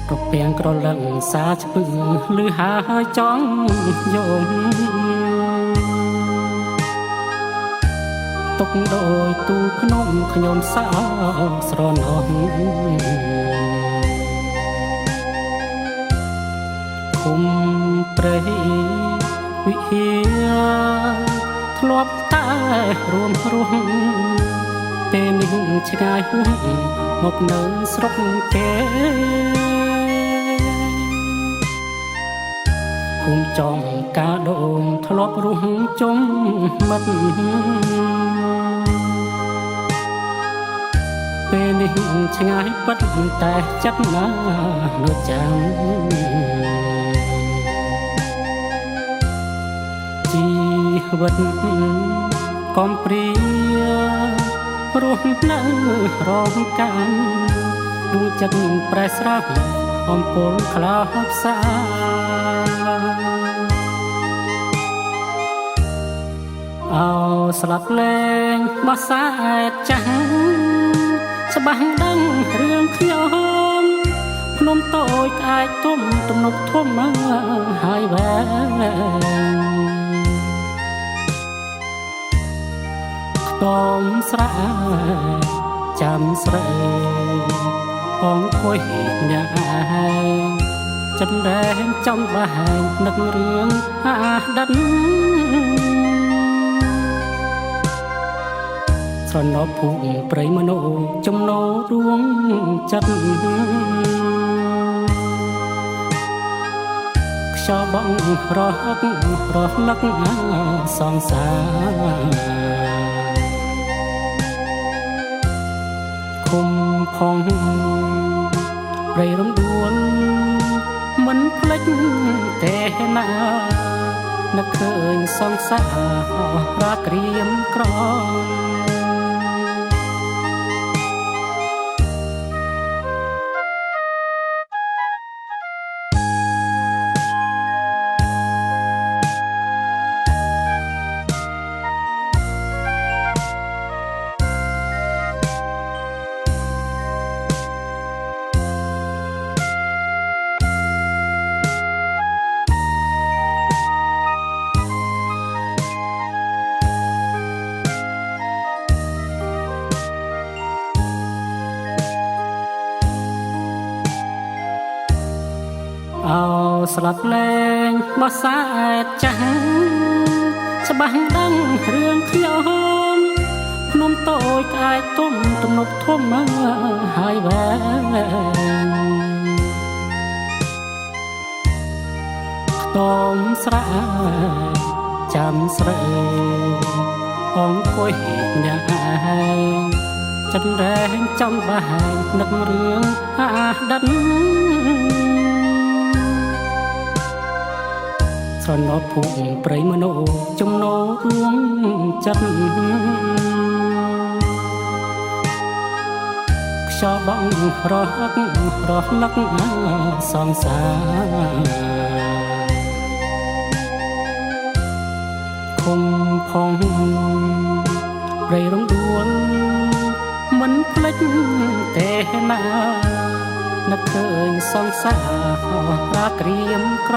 ប្រពាំងក្រលឹងសាឆ្ពឹងលឺហើយចង់យំទុកដោយទូក្នុងខ្ញុំសោស្រណោះគុំព្រៃវិហាធ្លាប់តែរួមរស់ពេលនេះឆ្ងាយហួសមកនៅស្រុកគេភូមិចំកាដូងធ្លាប់រស់ជុំមិត្តពេលនេះឆ្ងាយពិតតែចិត្តណានៅចាំជីវិតកំព្រារស់នៅរងកម្មដួងចិត្តប្រែស្រាប់អំពូលខ្លោចផ្សាអោស្លាប់លែងបោះសាយចាស់ច្បាស់ដឹងរឿងខ្ញុំភ្នំតូចក្អាយទុំទំនប់ធំហើយវែងខ្ទមស្រែចាំស្រីអង្គុយអ្នកឯងចិនដែងចំបែងនឹករឿងអាដិនស្រណោភូមិព្រៃមនោចំណោរួងចិត្តខ្យល់បងរហឹករលឹកសងសារគុំផងព្រៃរំដួលមិនភ្លេចទេណានឹកឃើញសងសាររាក្រៀមក្រអោស្លាប់លែងបោះសាយចាស់ច្បាស់ដឹងរឿងខ្ញុំភ្នំតូចក្អាយទុំទំនប់ធំហើយវែងខ្ទមស្រែចាំស្រីអង្គុយអ្នកឯងចិនដែងចំបែងនឹករឿងអាដិនស្រណោភូមិព្រៃមនោចំណោរួងចិត្តខ្យល់បងរហឹករលឹកសងសារគុំផងព្រៃរំដួលមិនភ្លេចទេណានឹកឃើញសងសាររាក្រៀមក្រ